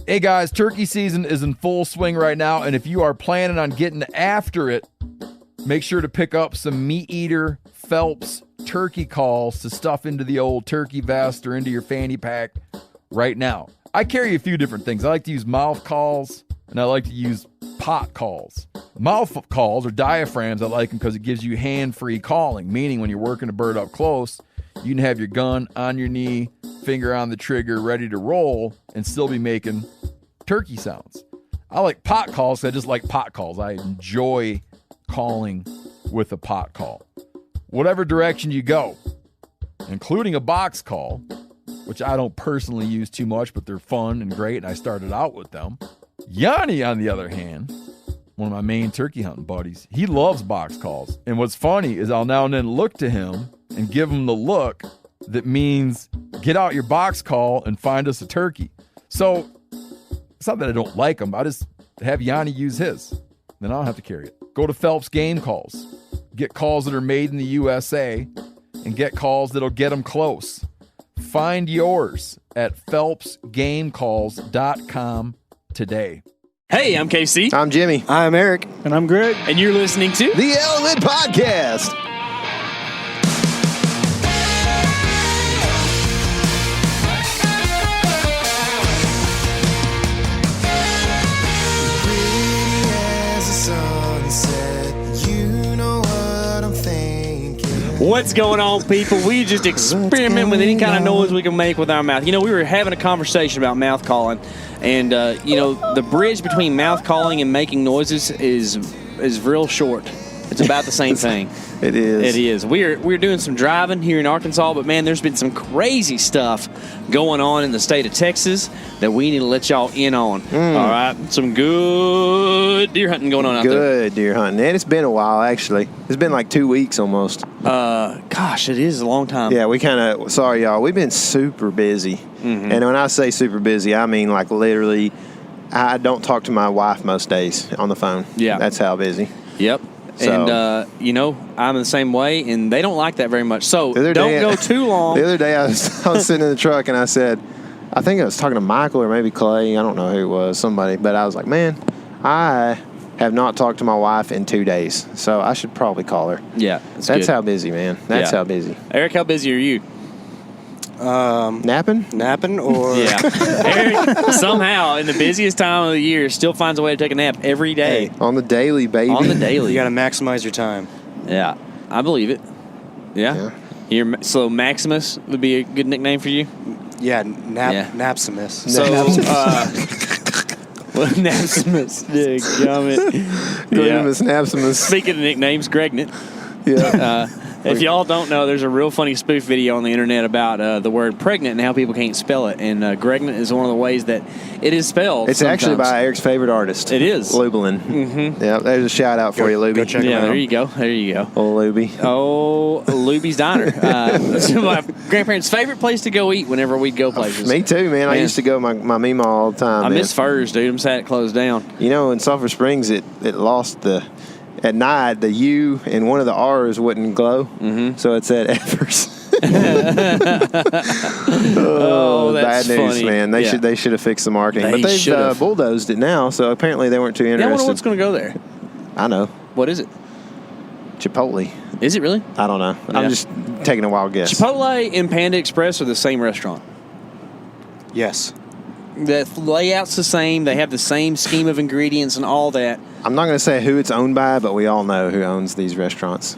Hey guys, turkey season is in full swing right now, and if you are planning on getting after it, make sure to pick up some Meat Eater Phelps turkey calls to stuff into the old turkey vest or into your fanny pack right now. I carry a few different things. I like to use mouth calls, and I like to use pot calls. Mouth calls or diaphragms, I like them because it gives you hand-free calling, meaning when you're working a bird up close, you can have your gun on your knee, finger on the trigger, ready to roll, and still be making turkey sounds. I like pot calls because I just like pot calls. I enjoy calling with a pot call. Whatever direction you go, including a box call, which I don't personally use too much, but they're fun and great, and I started out with them. Yanni, on the other hand, one of my main turkey hunting buddies, he loves box calls. And what's funny is I'll now and then look to him and give him the look that means get out your box call and find us a turkey. So it's not that I don't like him. I just have Yanni use his. Then I don't have to carry it. Go to Phelps Game Calls. Get calls that are made in the USA and get calls that'll get them close. Find yours at phelpsgamecalls.com today. Hey, I'm KC. I'm Jimmy. I'm Eric. And I'm Greg. And you're listening to The Element Podcast. What's going on, people? We just experiment with any kind of noise we can make with our mouth. You know, we were having a conversation about mouth calling, and you know, the bridge between mouth calling and making noises is real short. It's about the same thing. It is. It is. We're doing some driving here in Arkansas, but man, there's been some crazy stuff going on in the state of Texas that we need to let y'all in on. All right, some good deer hunting going on out there. Good deer hunting, and it's been a while actually. It's been like 2 weeks almost. Gosh, it is a long time. Yeah, we kind of. Sorry, y'all. We've been super busy, and when I say super busy, I mean like literally. I don't talk to my wife most days on the phone. Yeah, that's how busy. Yep. So, and, you know, I'm the same way, and they don't like that very much. So don't go too long. The other day I was sitting in the truck, and I said, I think I was talking to Michael or maybe Clay. I don't know who it was, somebody. But I was like, man, I have not talked to my wife in 2 days, so I should probably call her. Yeah, that's good. how busy, man. That's how busy. Eric, how busy are you? Napping or yeah. Eric somehow in the busiest time of the year still finds a way to take a nap every day. Hey, on the daily, baby. On the daily. You got to maximize your time. Yeah, I believe it. Yeah. So Maximus would be a good nickname for you? Yeah, Napsimus. So Napsimus. Napsimus. Speaking of nicknames, Gregnet. Yeah. If y'all don't know, there's a real funny spoof video on the internet about the word pregnant and how people can't spell it. And Gregnet is one of the ways that it is spelled. It's sometimes. Actually by Eric's favorite artist. It is. Lublin. Mm-hmm. Yeah, there's a shout out for you, Luby. Go check him out. There you go. There you go. Oh, Luby. Oh, Luby's Diner. That's my grandparents' favorite place to go eat whenever we'd go places. Me too, man. I used to go my Meemaw all the time. I miss Furs, dude. I'm sad it closed down. You know, in Sulphur Springs, it lost the... At night, the U and one of the R's wouldn't glow, so it said Effers. That's bad news, funny. man. They should have fixed the marketing, but they've bulldozed it now. So apparently they weren't too interested. I wonder what's going to go there. I know. What is it? Chipotle. Is it really? I don't know. Yeah. I'm just taking a wild guess. Chipotle and Panda Express are the same restaurant. Yes. The layout's the same. They have the same scheme of ingredients and all that. I'm not going to say who it's owned by, but we all know who owns these restaurants.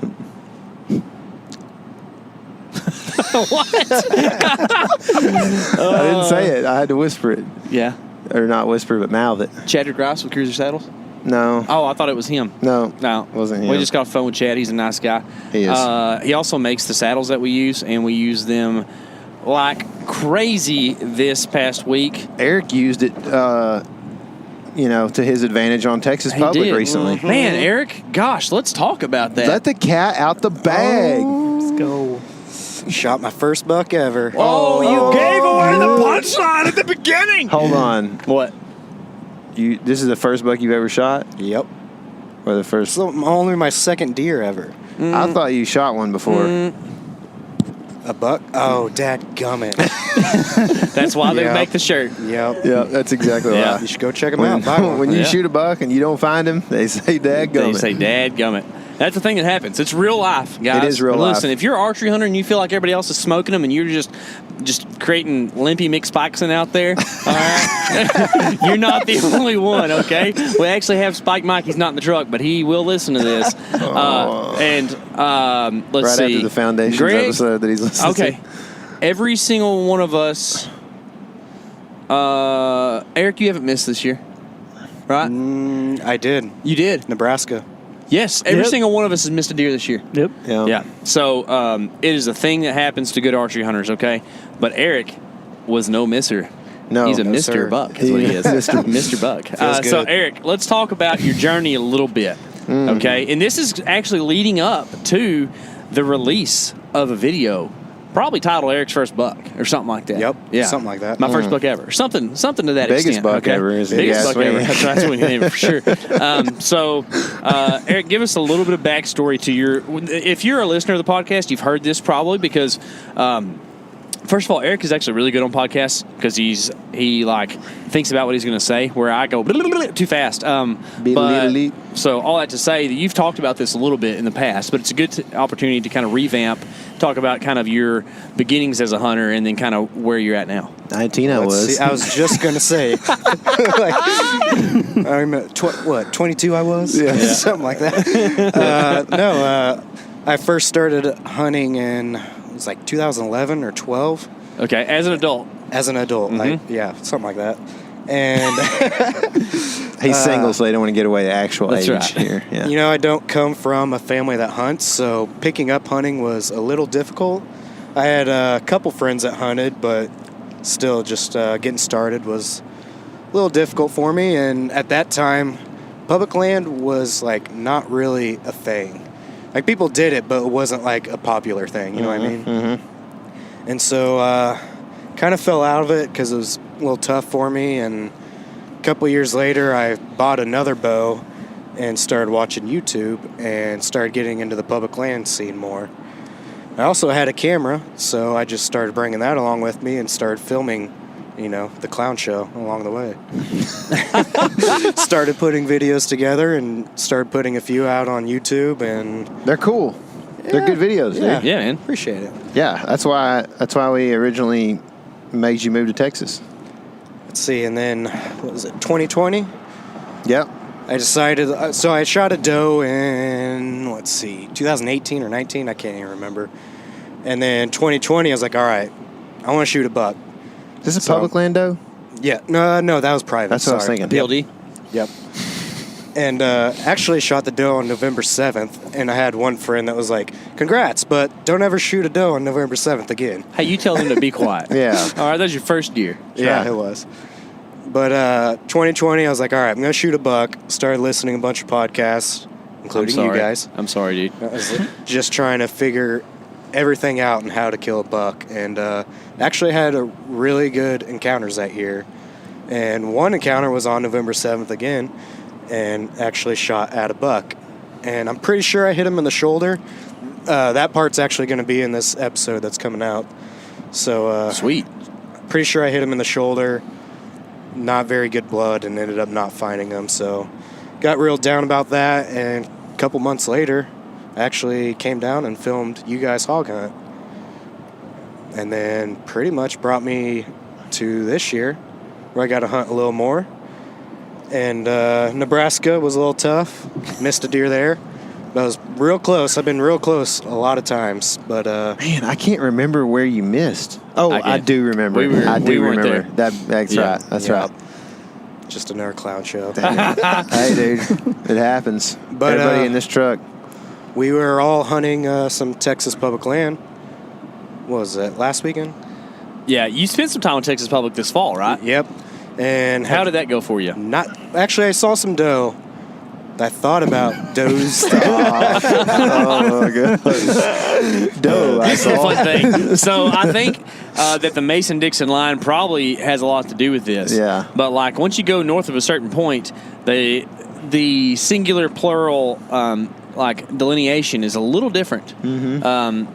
What? I didn't say it. I had to whisper it. Yeah. Or not whisper, but mouth it. Chadwick Rice with Cruiser Saddles? No. Oh, I thought it was him. No. It wasn't him. We just got off the phone with Chad. He's a nice guy. He is. He also makes the saddles that we use, and we use them like crazy this past week. Eric used it, to his advantage on Texas Public recently. Mm-hmm. Man, Eric, gosh, let's talk about that. Let the cat out the bag. Let's go. Shot my first buck ever. Oh, you gave away the punchline at the beginning. Hold on. What? This is the first buck you've ever shot? Yep. Or the first? Only my second deer ever. I thought you shot one before. A buck? Oh, dadgummit. That's why they Yep. make the shirt. Yep. Yeah, that's exactly Yeah. why. You should go check them out. Buy one. When you Yeah. shoot a buck and you don't find him, they say They dadgummit. say, "Dadgummit." That's the thing that happens. It's real life, guys. It is real Listen, life. if you're an archery hunter and you feel like everybody else is smoking them and you're just creating limpy Mick Spikeson out there, all right, you're not the only one, okay? We actually have Spike Mike. He's not in the truck, but he will listen to this. Let's Right see. after the Foundations Greg, episode that he's listening okay. Every single one of us, Eric, you haven't missed this year, right? I did. You did. Nebraska. Yes, every Yep. single one of us has missed a deer this year. Yep. to. Yeah. So it is a thing that happens to good archery hunters, okay? But Eric was no misser. No. He's a No, Mr. sir. Buck, is what he is. Mr. Buck. So, good. Eric, let's talk about your journey a little bit, okay? And this is actually leading up to the release of a video, probably titled Eric's First Buck or something like that. Yep, Yeah. something like that. My first buck ever. Something to that Biggest extent. buck okay? ever is it? Biggest Yeah, buck sweet. ever. That's what we name it for sure. Eric, give us a little bit of backstory to your. If you're a listener of the podcast, you've heard this probably because. First of all, Eric is actually really good on podcasts because he thinks about what he's going to say. Where I go too fast. So all that to say that you've talked about this a little bit in the past, but it's a good opportunity to kind of revamp, talk about kind of your beginnings as a hunter, and then kind of where you're at now. 19 I Let's was. see, I was just going to say. I'm at 22 I was? Yeah. Something like that. I first started hunting in, it was like 2011 or 12 Okay, as an adult. as an adult. Something like that. And, He's single, so they don't want to get away the actual That's age right. here. Yeah. you know, I don't come from a family that hunts, so picking up hunting was a little difficult. I had a couple friends that hunted, but still just getting started was a little difficult for me. And at that time, public land was like not really a thing. Like people did it, but it wasn't like a popular thing. You know what I mean? Mm-hmm. And so kind of fell out of it because it was a little tough for me. And a couple years later, I bought another bow and started watching YouTube and started getting into the public land scene more. I also had a camera, so I just started bringing that along with me and started filming, you know, the clown show along the way. Started putting videos together and started putting a few out on YouTube, and They're cool. They're good videos, Yeah. dude. Yeah, man. appreciate it. Yeah, that's why we originally made you move to Texas. Let's see, and then, what was it, 2020? Yep. I decided, so I shot a doe in, 2018 or 19, I can't even remember. And then 2020, I was like, all right, I want to shoot a buck. Is this a So- public land doe? Yeah, no, that was private. That's what I was sorry. thinking. PLD. Yep. And actually shot the doe on November 7th, and I had one friend that was like, congrats, but don't ever shoot a doe on November 7th again. Hey, you tell him to be quiet. Yeah. All right, that was your first year. Yeah, right. it was. But 2020, I was like, all right, I'm going to shoot a buck. Started listening to a bunch of podcasts, including you guys. I'm sorry, dude. I was just trying to figure everything out and how to kill a buck. And actually had a really good encounters that year. And one encounter was on November 7th again, and actually shot at a buck. And I'm pretty sure I hit him in the shoulder. That part's actually going to be in this episode that's coming out. So Sweet. pretty sure I hit him in the shoulder. Not very good blood, and ended up not finding him. So got real down about that. And a couple months later, I actually came down and filmed you guys hog hunt. And then pretty much brought me to this year, where I got to hunt a little more. And Nebraska was a little tough. Missed a deer there. But I was real close. I've been real close a lot of times. But Man, I can't remember where you missed. Oh, I I can. do remember. We I do weren't remember. there. That's Yeah. right. That's Yeah. right. just another clown show. Hey, dude, it happens. But, Everybody in this truck. We were all hunting some Texas public land. What was that, last weekend? Yeah, you spent some time in Texas Public this fall, right? Yep. And How did that go for you? not actually I saw some doe. I thought about does. Oh my god. Doe, I That's the saw. fun thing. So I think that the Mason-Dixon line probably has a lot to do with this. Yeah. But like once you go north of a certain point, the singular plural like delineation is a little different.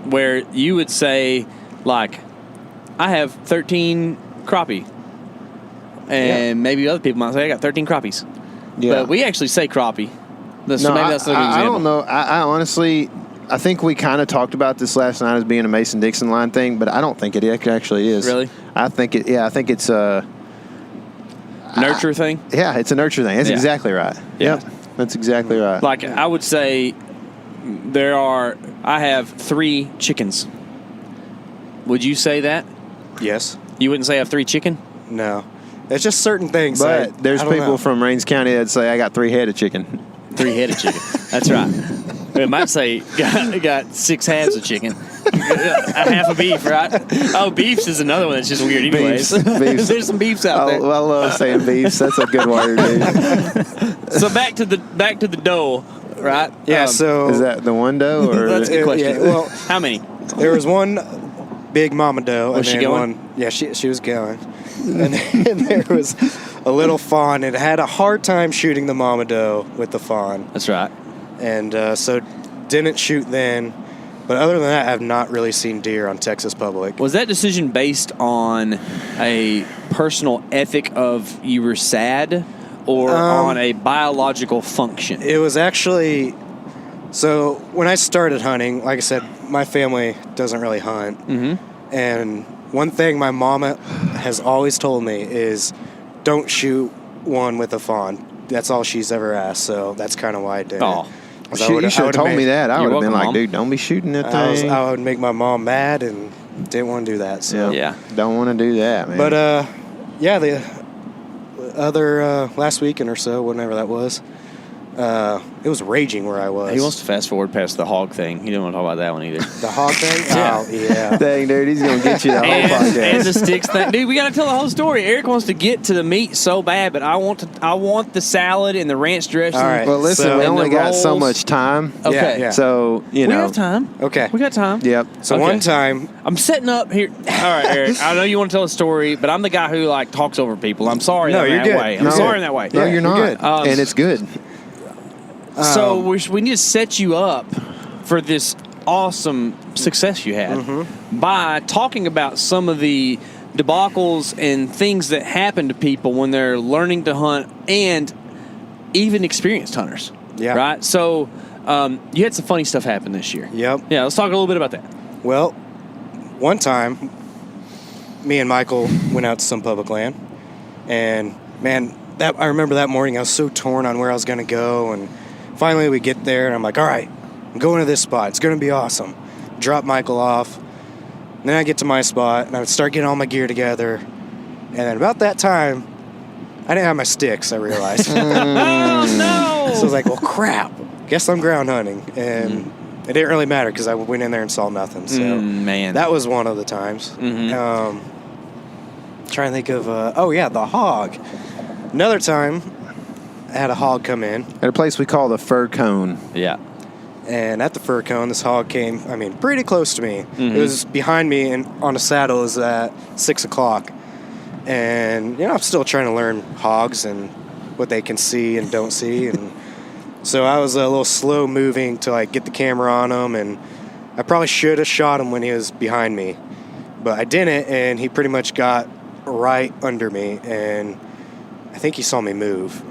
Where you would say, like, I have 13 crappie, and maybe other people might say I got 13 crappies. Yeah. But we actually say crappie. So No, maybe that's a good example. I don't know. I honestly, I think we kind of talked about this last night as being a Mason-Dixon line thing, but I don't think it actually is. Really? I think it. Yeah, I think it's a nurture thing. Yeah, it's a nurture thing. That's exactly right. Yeah. Yep, that's exactly right. Like I would say, I have 3 chickens. Would you say that? Yes. You wouldn't say I have 3 chicken? No. It's just certain things. But there's people from Rains County that say I got 3 head of chicken. 3 head of chicken. That's right. It might say got 6 halves of chicken. A half of beef, right? Oh, beefs is another one that's just weird anyways. Beefs. There's some beefs out there. I love saying beefs. That's a good word, dude. So back to the doe, right? Yeah, so is that the one doe? Or that's a good question. Yeah, well, how many? There was one big mama doe. Was and she then going? One, yeah, she was going. And then there was a little fawn. It had a hard time shooting the mama doe with the fawn. That's right. And so didn't shoot then. But other than that, I've not really seen deer on Texas public. Was that decision based on a personal ethic of you were sad or on a biological function? It was actually... So when I started hunting, like I said, my family doesn't really hunt. Mm-hmm. And one thing my mama has always told me is don't shoot one with a fawn. That's all she's ever asked. So that's kind of why I did it. You should have told me that. I would have been like, Mom. dude, don't be shooting that thing. I would make my mom mad and didn't want to do that. So yeah. Don't want to do that, man. But, yeah, the other last weekend or so, whenever that was, it was raging where I was. He wants to fast forward past the hog thing. He didn't want to talk about that one either. The hog thing? Yeah. Oh, yeah. Dang, dude, he's going to get you the whole and podcast. the sticks thing. Dude, we got to tell the whole story. Eric wants to get to the meat so bad, but I want the salad and the ranch dressing. All right. Well, listen, So- we and the only got so rolls. much time. Okay. Yeah. So, you We know. have time. Okay. We got time. Yep. So Okay. one time, I'm setting up here. All right, Eric. I know you want to tell a story, but I'm the guy who like talks over people. I'm sorry. No, in you're that good. way. I'm No. sorry in that way. No, Yeah, you're you're not. good. And it's good. So we need to set you up for this awesome success you had by talking about some of the debacles and things that happen to people when they're learning to hunt and even experienced hunters. Yeah. Right? So you had some funny stuff happen this year. Yep. Yeah, let's talk a little bit about that. Well, one time, me and Michael went out to some public land, and man, I remember that morning I was so torn on where I was going to go, and finally we get there, and I'm like, all right, I'm going to this spot. It's going to be awesome. Drop Michael off. And then I get to my spot, and I would start getting all my gear together, and then about that time, I didn't have my sticks, I realized. Oh, no! So I was like, well, crap. Guess I'm ground hunting. And it didn't really matter because I went in there and saw nothing. So man. that was one of the times. Trying to think of, the hog. Another time, I had a hog come in. At a place we call the Fur Cone. Yeah. And at the fur cone, this hog came, pretty close to me. It was behind me and on a saddle. It was at 6 o'clock. And, I'm still trying to learn hogs and what they can see and don't see. And so I was a little slow moving to, get the camera on him. And I probably should have shot him when he was behind me. But I didn't, and he pretty much got right under me. And I think he saw me move,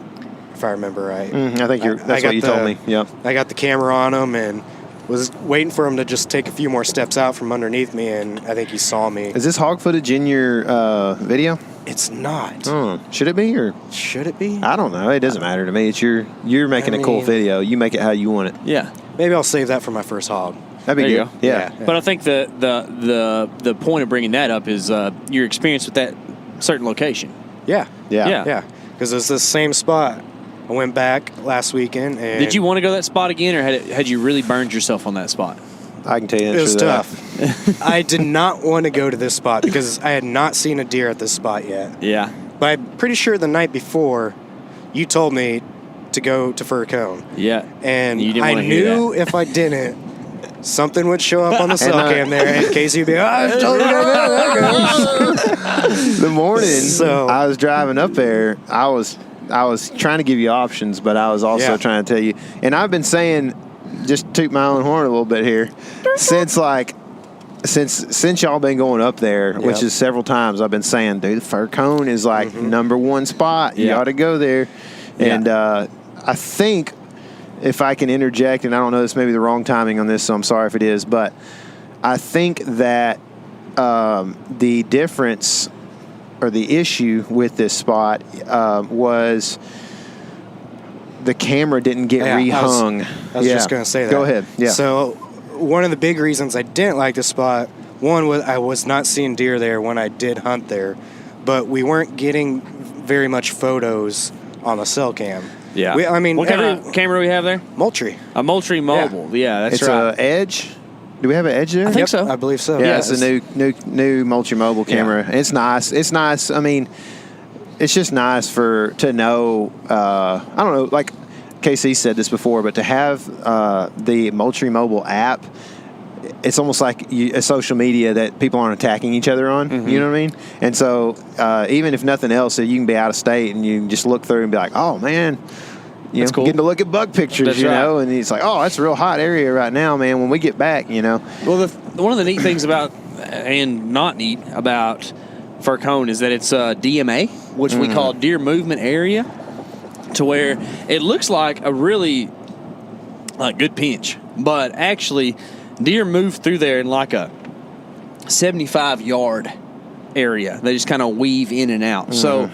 if I remember right. I think that's what you told me. Yep. I got the camera on him and was waiting for him to just take a few more steps out from underneath me, and I think he saw me. Is this hog footage in your video? It's not. Should it be, or Should it be? I don't know. It doesn't matter to me. It's you're making a cool video. You make it how you want it. Yeah. Maybe I'll save that for my first hog. That'd be There you good. go. Yeah. But I think the point of bringing that up is your experience with that certain location. Yeah. Yeah. Yeah. Because it's the same spot. I went back last weekend, and Did you want to go that spot again, or had you really burned yourself on that spot? I can tell you It was that. tough. I did not want to go to this spot because I had not seen a deer at this spot yet. Yeah. But I'm pretty sure the night before, you told me to go to Fur Cone. Yeah. And You didn't I wanna hear knew if I didn't, something would show up on the cell cam there in case you'd be, I told you to go there. The morning, So- I was driving up there. I was trying to give you options, but I was also Yeah. trying to tell you. And I've been saying just toot my own horn a little bit here. Since y'all been going up there, which is several times, I've been saying, dude, the fir cone is like number one spot. You ought to go there. And I think, if I can interject, and I don't know, this may be the wrong timing on this, so I'm sorry if it is, but I think that the difference or the issue with this spot was the camera didn't get rehung. I was just going to say that. Go ahead. Yeah. So one of the big reasons I didn't like the spot, one was I was not seeing deer there when I did hunt there, but we weren't getting very much photos on the cell cam. Yeah. What kind of camera do we have there? Moultrie. A Moultrie Mobile. Yeah, that's right. It's a Edge. Do we have an Edge there? I think so. I believe so. Yeah, it's a new Moultrie Mobile camera. Yeah. It's nice. It's nice. I mean, it's just nice to know. I don't know. Like KC said this before, but to have the Moultrie Mobile app, it's almost like a social media that people aren't attacking each other on. Mm-hmm. You know what I mean? And so even if nothing else, you can be out of state and you can just look through and be like, oh man. That's cool. Getting to look at buck pictures, that's right. and he's like, oh, that's a real hot area right now, man, when we get back, Well, one of the neat things about, and not neat about fir cone, is that it's DMA, which we call deer movement area, to where it looks like a really good pinch, but actually deer move through there in like a 75-yard area. They just kind of weave in and out. So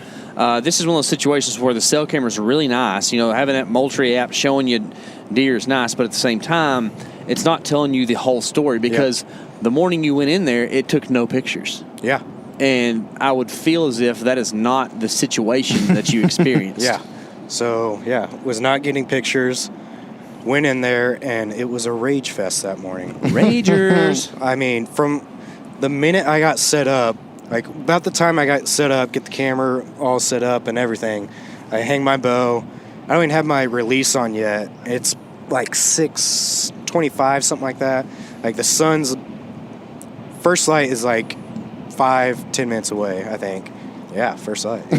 this is one of those situations where the cell cameras are really nice. Having that Moultrie app showing you deer is nice, but at the same time, it's not telling you the whole story because the morning you went in there, it took no pictures. Yeah. And I would feel as if that is not the situation that you experienced. Yeah. So, was not getting pictures. Went in there, and it was a rage fest that morning. Ragers. I mean, from the minute I got set up, like about the time I got set up, get the camera all set up and everything, I hang my bow. I don't even have my release on yet. It's like 6:25, something like that. Like the sun's first light is like 5-10 minutes away, I think. Yeah, first light. Yeah.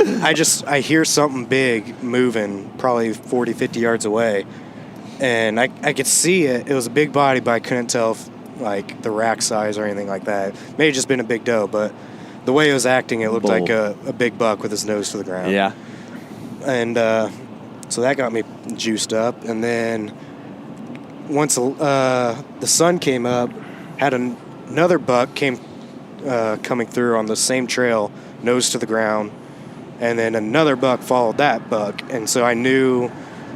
And I hear something big moving, probably 40-50 yards away, and I could see it. It was a big body, but I couldn't tell if like the rack size or anything like that. May have just been a big doe, but the way it was acting, it looked like a big buck with his nose to the ground. Yeah. And so that got me juiced up. And then once the sun came up, had another buck coming through on the same trail, nose to the ground, and then another buck followed that buck. And so I knew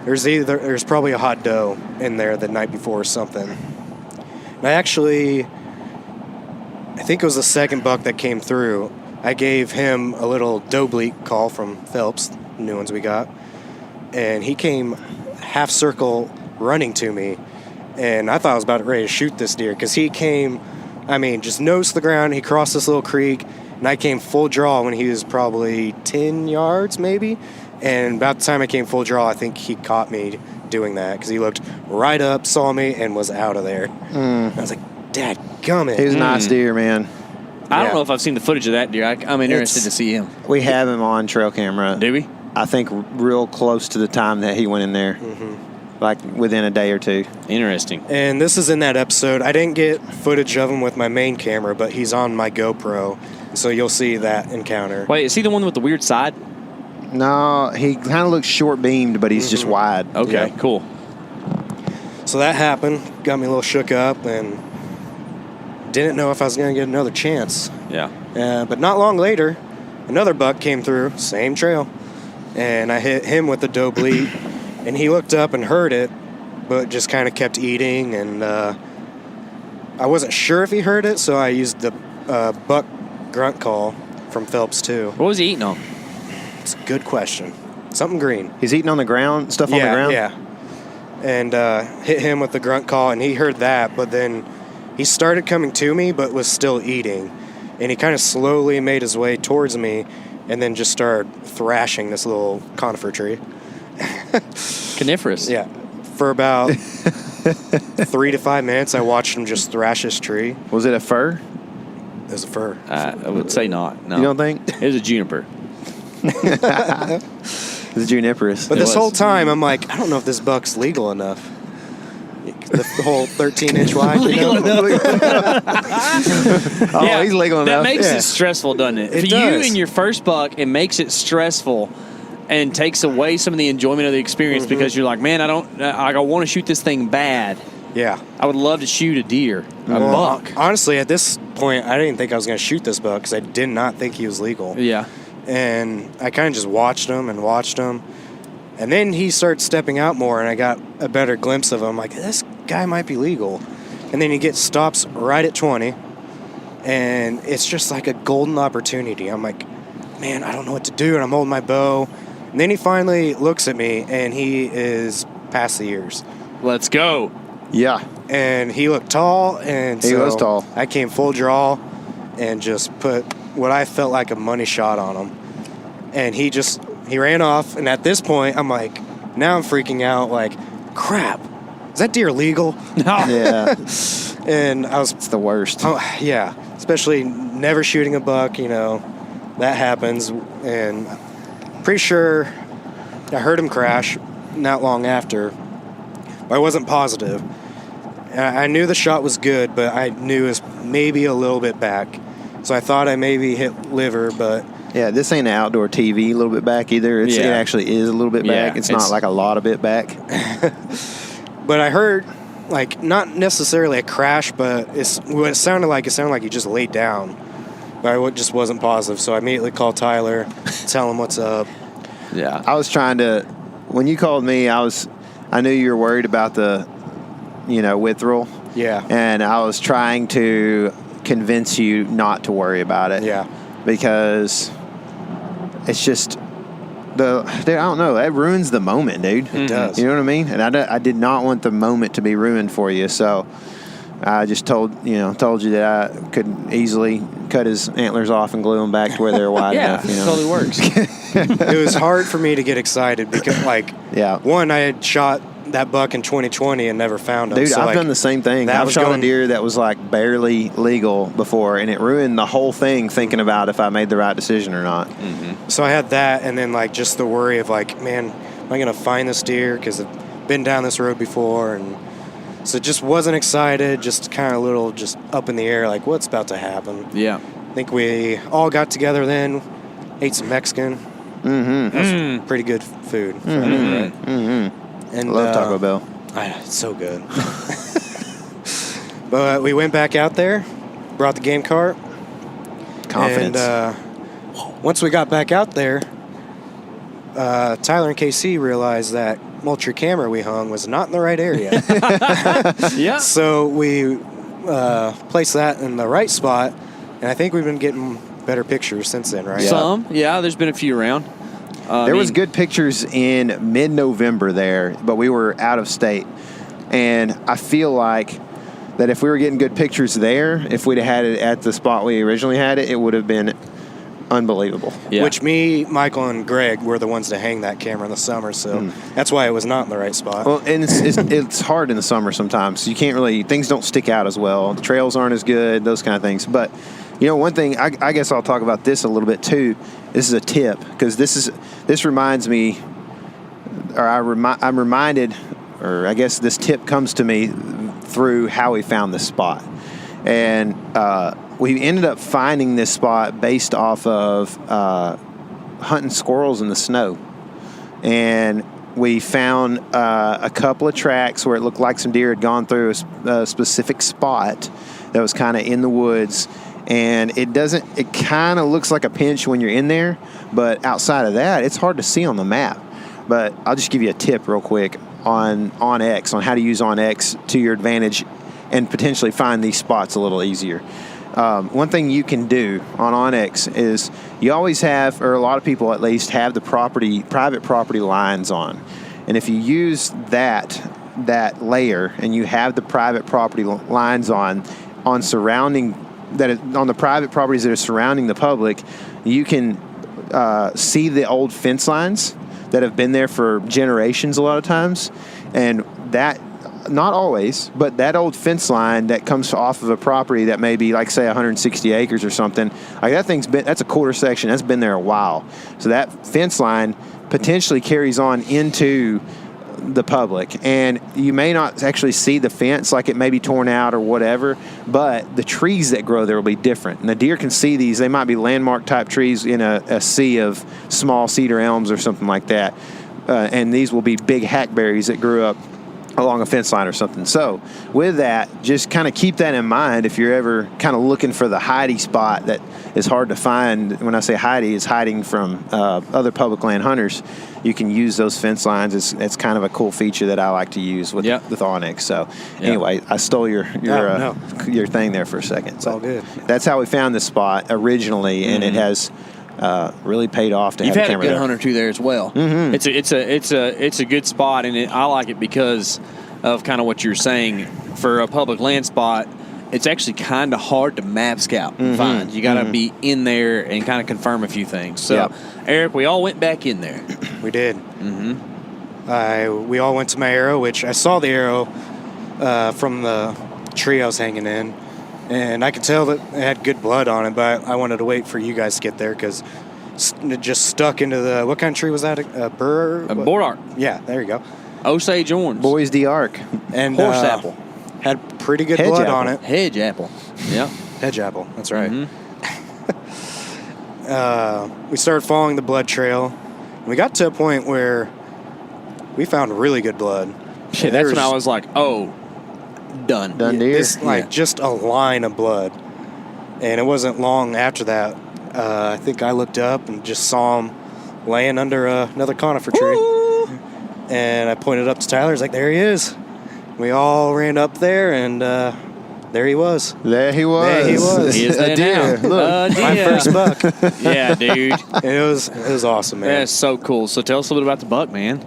there's probably a hot doe in there the night before or something. And I think it was the second buck that came through. I gave him a little doe bleat call from Phelps, the new ones we got, and he came half circle running to me, and I thought I was about ready to shoot this deer because he came, just nose to the ground. He crossed this little creek, and I came full draw when he was probably 10 yards maybe, and about the time I came full draw, I think he caught me doing that because he looked right up, saw me, and was out of there. I was like, dadgummit. He was a nice deer, man. I don't know if I've seen the footage of that deer. I'm interested to see him. We have him on trail camera. Do we? I think real close to the time that he went in there. Like within a day or two. Interesting. And this is in that episode. I didn't get footage of him with my main camera, but he's on my GoPro, so you'll see that encounter. Wait, is he the one with the weird side? No, he kind of looks short beamed, but he's just wide. Okay, cool. So that happened, got me a little shook up, and didn't know if I was going to get another chance. Yeah. But not long later, another buck came through, same trail, and I hit him with the doe bleat, and he looked up and heard it, but just kind of kept eating, and I wasn't sure if he heard it, so I used the buck grunt call from Phelps too. What was he eating on? It's a good question. Something green. He's eating on the ground, stuff on the ground? Yeah. And hit him with the grunt call, and he heard that, but then he started coming to me, but was still eating. And he kind of slowly made his way towards me, and then just started thrashing this little conifer tree. Coniferous. Yeah. For about 3 to 5 minutes, I watched him just thrash this tree. Was it a fir? It was a fir. I would say not. No. You don't think? It was a juniper. The juniperous. But this whole time, I'm like, I don't know if this buck's legal enough. The whole 13-inch wide. Oh, he's legal enough. That makes it stressful, doesn't it? It For does. you and your first buck, it makes it stressful and takes away some of the enjoyment of the experience because you're like, man, I want to shoot this thing bad. Yeah. I would love to shoot a deer, a buck. Honestly, at this point, I didn't think I was going to shoot this buck because I did not think he was legal. Yeah. And I kind of just watched him. And then he started stepping out more, and I got a better glimpse of him. Like, this guy might be legal. And then he stops right at 20, and it's just like a golden opportunity. I'm like, man, I don't know what to do, and I'm holding my bow. And then he finally looks at me, and he is past the ears. Let's go. Yeah. And he looked tall, and He was tall. I came full draw and just put what I felt like a money shot on him. And he ran off, and at this point, I'm like, now I'm freaking out, like, crap, is that deer legal? Yeah. And It's the worst. oh, yeah, especially never shooting a buck, that happens. And pretty sure I heard him crash not long after, but I wasn't positive. I knew the shot was good, but I knew it was maybe a little bit back. So I thought I maybe hit liver, but... Yeah, this ain't an outdoor TV a little bit back either. It actually is a little bit back. It's not like a lot of bit back. But I heard, like, not necessarily a crash, but what it sounded like he just laid down. But I just wasn't positive, so I immediately called Tyler, tell him what's up. Yeah. I was trying to, when you called me, I knew you were worried about the, withdrawal. Yeah. And I was trying to convince you not to worry about it. Yeah. Because it's just, I don't know, that ruins the moment, dude. It does. You know what I mean? And I did not want the moment to be ruined for you, so I just told you that I could easily cut his antlers off and glue them back to where they were wide enough. It totally works. It was hard for me to get excited because, one, I had shot that buck in 2020 and never found him. Dude, so, I've done the same thing. I've shot a deer that was like barely legal before, and it ruined the whole thing thinking about if I made the right decision or not. Mm-hmm. So I had that, and then just the worry of man, am I going to find this deer? Because I've been down this road before, and so just wasn't excited, just kind of a little just up in the air, like what's about to happen. Yeah. I think we all got together then, ate some Mexican. Mm-hmm. That's pretty good food. Mm-hmm. Right? Mm-hmm. And I love Taco Bell. It's so good. But we went back out there, brought the game cart. Confidence. And once we got back out there, Tyler and KC realized that Moultrie camera we hung was not in the right area. Yeah. So we placed that in the right spot, and I think we've been getting better pictures since then, right? Some. Yeah, there's been a few around. There was good pictures in mid-November there, but we were out of state. And I feel like that if we were getting good pictures there, if we'd have had it at the spot we originally had it, it would have been unbelievable. Yeah. Which me, Michael, and Greg were the ones to hang that camera in the summer, so that's why it was not in the right spot. Well, and it's hard in the summer sometimes. You can't really, things don't stick out as well. The trails aren't as good, those kind of things. But, one thing, I guess I'll talk about this a little bit too. This is a tip, because this reminds me, or I'm reminded, or I guess this tip comes to me through how we found this spot. And we ended up finding this spot based off of hunting squirrels in the snow. And we found a couple of tracks where it looked like some deer had gone through a specific spot that was kind of in the woods. And it kind of looks like a pinch when you're in there, but outside of that, it's hard to see on the map. But I'll just give you a tip real quick on OnX, on how to use OnX to your advantage and potentially find these spots a little easier. One thing you can do on OnX is you always have, or a lot of people at least, have the private property lines on. And if you use that layer and you have the private property lines on the private properties that are surrounding the public, you can see the old fence lines that have been there for generations a lot of times. And that not always, but that old fence line that comes off of a property that may be like, say, 160 acres or something, like that's a quarter section. That's been there a while. So that fence line potentially carries on into the public, and you may not actually see the fence, like it may be torn out or whatever, but the trees that grow there will be different. And the deer can see these. They might be landmark type trees in a sea of small cedar elms or something like that. And these will be big hackberries that grew up along a fence line or something. So with that, just kind of keep that in mind if you're ever kind of looking for the hidey spot that is hard to find. When I say hidey, it's hiding from other public land hunters. You can use those fence lines. It's kind of a cool feature that I like to use with Onyx. So anyway, I stole your thing there for a second. It's all good. That's how we found this spot originally, and it has really paid off to have a camera there. You've had a good hunter too there as well. Mm-hmm. It's a good spot, and I like it because of kind of what you're saying. For a public land spot, it's actually kind of hard to map scout and find. You got to be in there and kind of confirm a few things. So, Eric, we all went back in there. We did. We all went to my arrow, which I saw the arrow from the tree I was hanging in. And I could tell that it had good blood on it, but I wanted to wait for you guys to get there because it just stuck into the... What kind of tree was that? A burr? A board Yeah, there you go. Osage orange. Boys D Arc. And horse apple. Had pretty good Hedge blood apple. on it. Hedge apple. Yeah. Hedge apple. That's right. We started following the blood trail. And we got to a point where we found really good blood. Yeah, that's when I was like, oh... Done deer. This, just a line of blood. And it wasn't long after that. I think I looked up and just saw him laying under another conifer tree. And I pointed up to Tyler. He's like, there he is. We all ran up there, and there he was. There he was. There he was. He is a there deer. now. Look, My first buck. Yeah, dude. It was awesome, man. That's so cool. So tell us a little bit about the buck, man.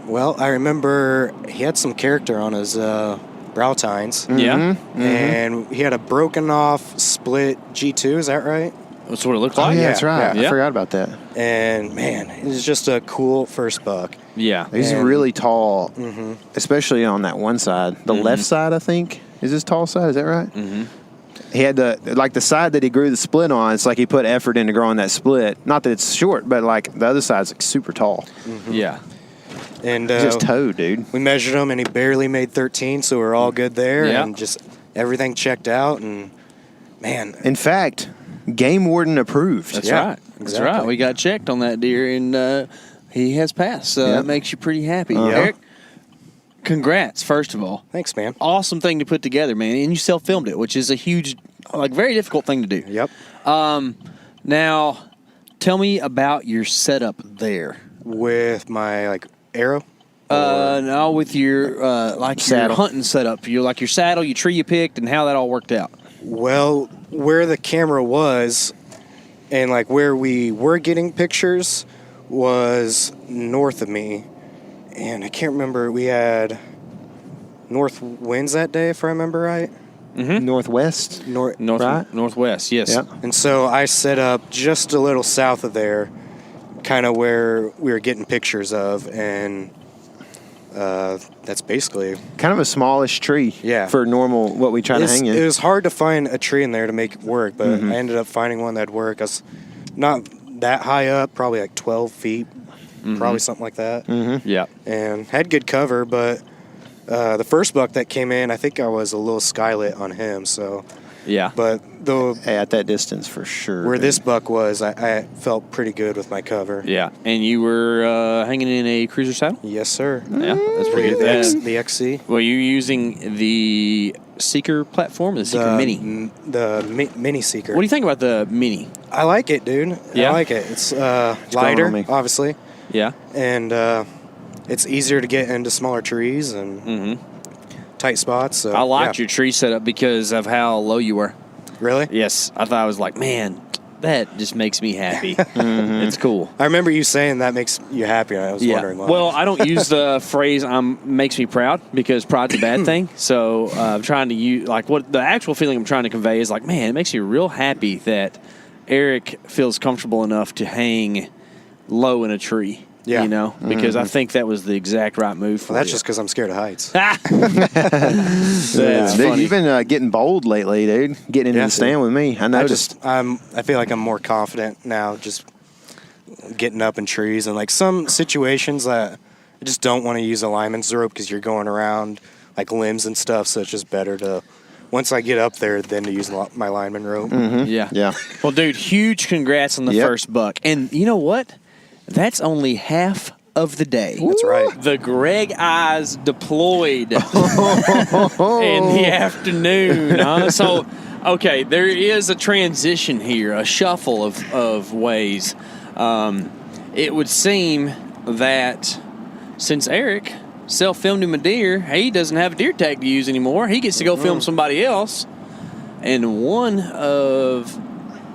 Well, I remember he had some character on his brow tines. Yeah. And he had a broken off split G2, is that right? That's what it looked Oh, like. yeah, that's right. Yeah. I forgot about that. And, man, it was just a cool first buck. Yeah. He's And- really tall, especially on that one side. The left side, I think, is his tall side. Is that right? He had the side that he grew the split on. It's like he put effort into growing that split. Not that it's short, but like the other side's like super tall. Yeah. And Just toe, dude. we measured him, and he barely made 13, so we're all good there. Yeah. And just everything checked out. And, man, In fact, game warden approved. That's Yeah, right. That's exactly. right. We got checked on that deer, and he has passed. So that makes you pretty happy. Eric, congrats, first of all. thanks, man. Awesome thing to put together, man. And you self-filmed it, which is a huge, very difficult thing to do. Yep. Now, tell me about your setup there. With my, arrow. No, with your your Saddle. hunting setup, your saddle, your tree you picked, and how that all worked out. Well, where the camera was and where we were getting pictures was north of me. And I can't remember, we had north winds that day, if I remember right. Northwest. Northwest, yes. Yep. And so I set up just a little south of there, kind of where we were getting pictures of, and that's basically... Kind of a smallish tree for normal, what we try to hang in. It was hard to find a tree in there to make it work, but I ended up finding one that'd work. I was not that high up, probably 12 feet, probably something like that. Yeah. And had good cover, but the first buck that came in, I think I was a little skylit on him, so... Yeah. But At that distance, for sure. where dude. this buck was, I felt pretty good with my cover. Yeah. And you were hanging in a cruiser saddle? Yes, sir. Yeah, that's pretty The, good. the XC. Well, you're using the Seeker platform, or the Seeker Mini. The Mini Seeker. What do you think about the Mini? I like it, dude. Yeah? I like it. It's growing lighter, on me. obviously, Yeah. and it's easier to get into smaller trees and tight spots. So I liked your tree setup because of how low you were. Really? Yes. I thought I was like, man, that just makes me happy. It's cool. I remember you saying that makes you happy. And I was wondering why. Well, I don't use the phrase makes me proud because pride's a bad thing. So I'm trying to use, what the actual feeling I'm trying to convey is man, it makes me real happy that Eric feels comfortable enough to hang low in a tree. Yeah. You know, because I think that was the exact right move for Well, that's you. just because I'm scared of heights. That's Dude, funny. you've been getting bold lately, dude. Getting into Yeah, the stand with me. I noticed. I feel like I'm more confident now, just getting up in trees and like some situations that I just don't want to use a lineman's rope because you're going around like limbs and stuff. So it's just better to once I get up there, then to use my lineman rope. Yeah. Yeah. Well, dude, huge congrats on the Yep. first buck. And you know what? That's only half of the day. That's right. The Greg eyes deployed in the afternoon. Huh? So, okay, there is a transition here, a shuffle of ways. It would seem that since Eric self-filmed him a deer, he doesn't have a deer tag to use anymore. He gets to go film somebody else. And one of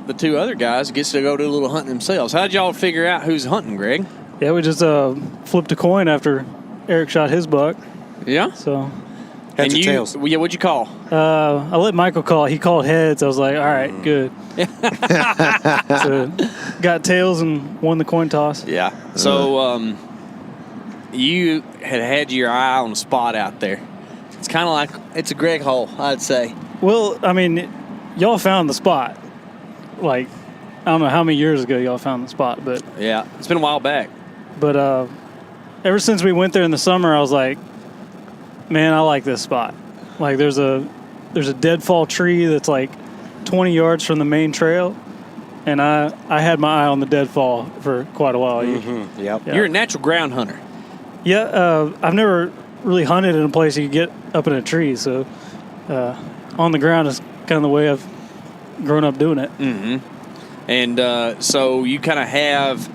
the two other guys gets to go do a little hunting themselves. How'd y'all figure out who's hunting, Greg? Yeah, we just flipped a coin after Eric shot his buck. Yeah? So Heads or tails? Yeah, what'd you call? I let Michael call. He called heads. I was like, all right, good. So got tails and won the coin toss. Yeah. So you had your eye on a spot out there. It's kind of like, it's a Greg hole, I'd say. Well, I mean, y'all found the spot. Like, I don't know how many years ago y'all found the spot, but Yeah. It's been a while back. ever since we went there in the summer, I was like, man, I like this spot. Like, there's a deadfall tree that's like 20 yards from the main trail, and I had my eye on the deadfall for quite a while. Yep. Yeah. You're a natural ground hunter. Yeah, I've never really hunted in a place you could get up in a tree, so on the ground is kind of the way I've grown up doing it. And so you kind of have,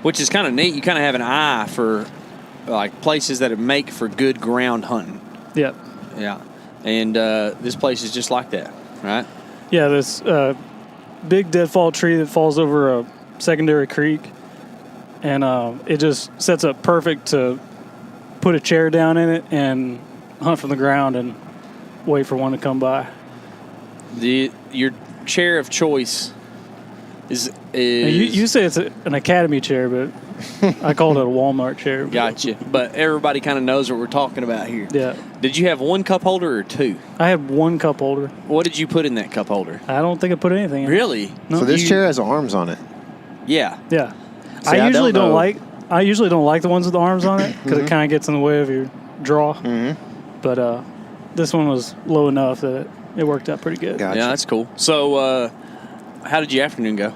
which is kind of neat, you kind of have an eye for like places that make for good ground hunting. Yeah. Yeah. And this place is just like that, right? Yeah, this big deadfall tree that falls over a secondary creek, and it just sets up perfect to put a chair down in it and hunt from the ground and wait for one to come by. Your chair of choice is Now, you say it's an Academy chair, but I called it a Walmart chair. gotcha. But everybody kind of knows what we're talking about here. Yeah. Did you have one cup holder or two? I had one cup holder. What did you put in that cup holder? I don't think I put anything in. Really? No. So this chair has arms on it. Yeah. Yeah. See, I usually don't know. I usually don't like the ones with the arms on it because it kind of gets in the way of your draw. But this one was low enough that it worked out pretty good. Gotcha. Yeah, that's cool. So, how did your afternoon go?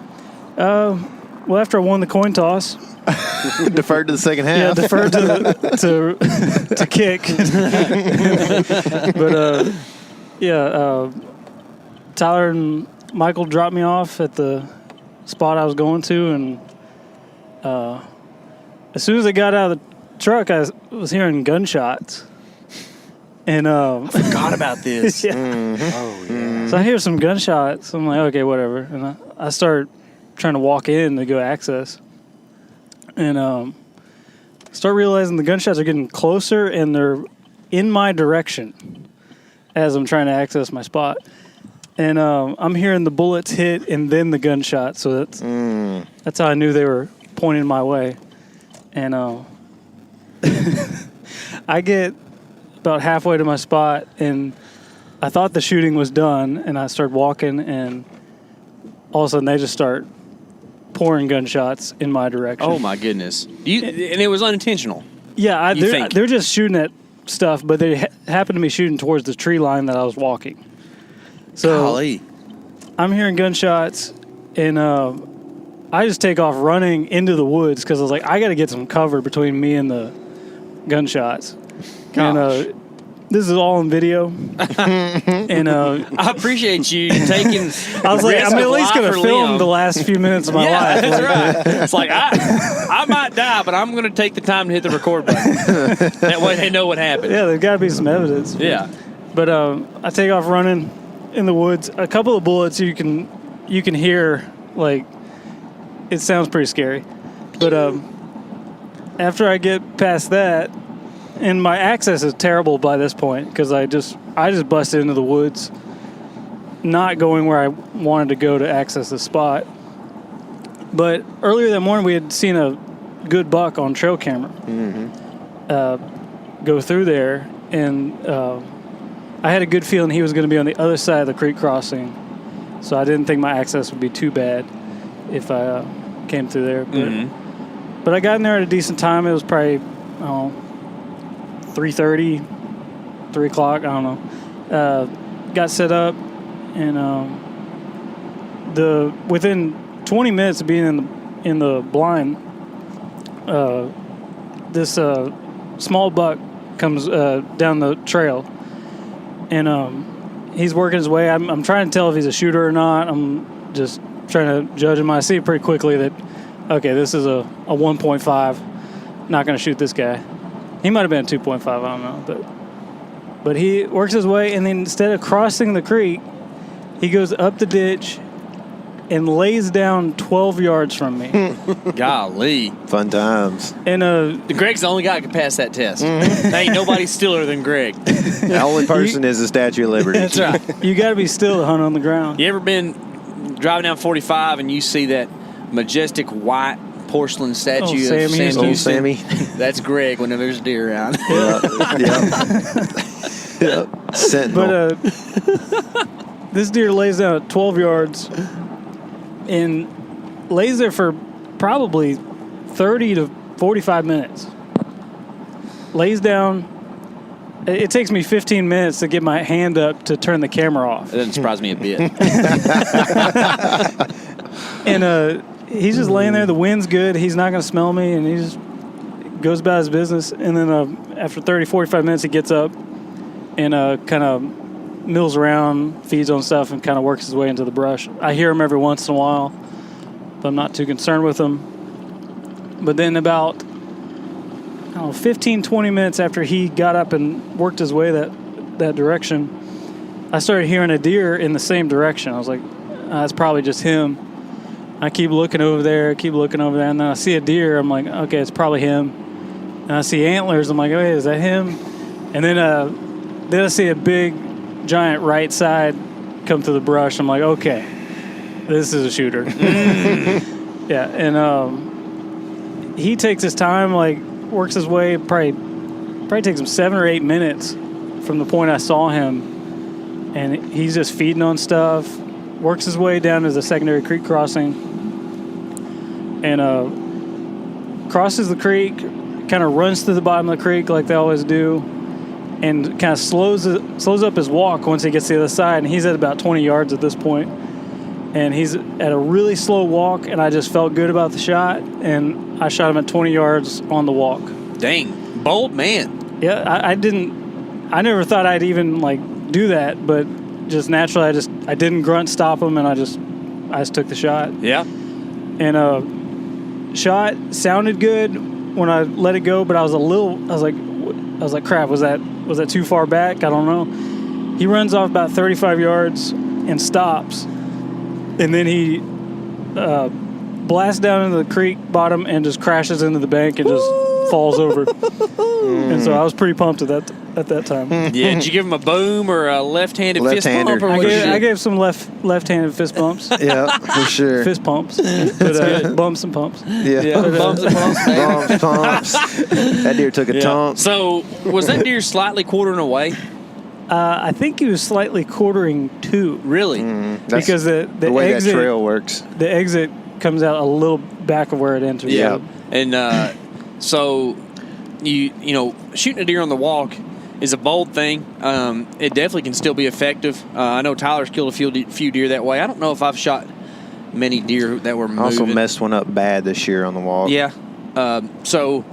Well, after I won the coin toss, Deferred to the second half. yeah, deferred to kick. But Tyler and Michael dropped me off at the spot I was going to, and as soon as I got out of the truck, I was hearing gunshots. And Forgot about this. yeah. Oh, yeah. So I hear some gunshots. I'm like, okay, whatever. And I start trying to walk in to go access. And start realizing the gunshots are getting closer and they're in my direction as I'm trying to access my spot. And I'm hearing the bullets hit and then the gunshot. So that's how I knew they were pointing my way. And I get about halfway to my spot, and I thought the shooting was done, and I started walking, and all of a sudden they just start pouring gunshots in my direction. Oh my goodness! And it was unintentional. Yeah, You think? they're just shooting at stuff, but they happened to be shooting towards the tree line that I was walking. So Golly. I'm hearing gunshots, and I just take off running into the woods because I was like, I got to get some cover between me and the gunshots. Gosh. And this is all on video. And I appreciate you taking. I was like, risk I'm at of least life going or to film limb. the last few minutes of my Yeah, life. that's Like, right. It's like I might die, but I'm going to take the time to hit the record button. That way they know what happened. yeah, there's got to be some evidence. Yeah. But I take off running in the woods. A couple of bullets you can hear, like, it sounds pretty scary. But after I get past that, and my access is terrible by this point because I just busted into the woods, not going where I wanted to go to access the spot. But earlier that morning we had seen a good buck on trail camera. Go through there, and I had a good feeling he was going to be on the other side of the creek crossing, so I didn't think my access would be too bad if I came through there. But I got in there at a decent time. It was probably 3:30, 3 o'clock. I don't know. Got set up, and within 20 minutes of being in the blind, this small buck comes down the trail, and he's working his way. I'm trying to tell if he's a shooter or not. I'm just trying to judge him. I see pretty quickly that, okay, this is a 1.5. Not going to shoot this guy. He might have been a 2.5. I don't know, but he works his way, and then instead of crossing the creek, he goes up the ditch and lays down 12 yards from me. Golly. Fun times. And Greg's the only guy that can pass that test. There ain't nobody stiller than Greg. The only person is the Statue of Liberty. That's right. you got to be still to hunt on the ground. You ever been driving down 45 and you see that majestic white porcelain statue of Sam Old Houston? Sammy. That's Greg when there's a deer around. Yep. Sentinel. But this deer lays down at 12 yards and lays there for probably 30 to 45 minutes. Lays down. It takes me 15 minutes to get my hand up to turn the camera off. It doesn't surprise me a bit. And he's just laying there. The wind's good. He's not going to smell me, and he just goes about his business. And then after 30, 45 minutes, he gets up and kind of mills around, feeds on stuff, and kind of works his way into the brush. I hear him every once in a while, but I'm not too concerned with him. But then about 15, 20 minutes after he got up and worked his way that direction, I started hearing a deer in the same direction. I was like, that's probably just him. I keep looking over there, and then I see a deer. I'm like, okay, it's probably him. And I see antlers. I'm like, hey, is that him? And then I see a big, giant right side come through the brush. I'm like, okay, this is a shooter. Yeah, and he takes his time, like works his way. Probably takes him 7 or 8 minutes from the point I saw him, and he's just feeding on stuff. Works his way down to the secondary creek crossing, and crosses the creek. Kind of runs through the bottom of the creek like they always do, and kind of slows up his walk once he gets to the other side. And he's at about 20 yards at this point, and he's at a really slow walk. And I just felt good about the shot, and I shot him at 20 yards on the walk. Dang, bold man. Yeah, I never thought I'd even like do that, but just naturally, I didn't grunt stop him, and I just took the shot. Yeah. And shot sounded good when I let it go, but I was like, crap, was that too far back? I don't know. He runs off about 35 yards and stops, and then he blasts down into the creek bottom and just crashes into the bank and just falls over. And so I was pretty pumped at that time. Yeah, did you give him a boom or a left-handed fist Left-hander. bump? Or I gave some left-handed fist bumps. Yeah, for sure. Fist pumps. But, bumps and pumps. Yeah. Bumps and bumps, man. Bumps, pumps. That deer took a tump. So, was that deer slightly quartering away? I think he was slightly quartering too. Really? That's Because the way exit, that trail works. The exit comes out a little back of where it enters. Yeah. And so, you know, shooting a deer on the walk is a bold thing. It definitely can still be effective. I know Tyler's killed a few deer that way. I don't know if I've shot many deer that were moving. Also messed one up bad this year on the walk. Yeah. So,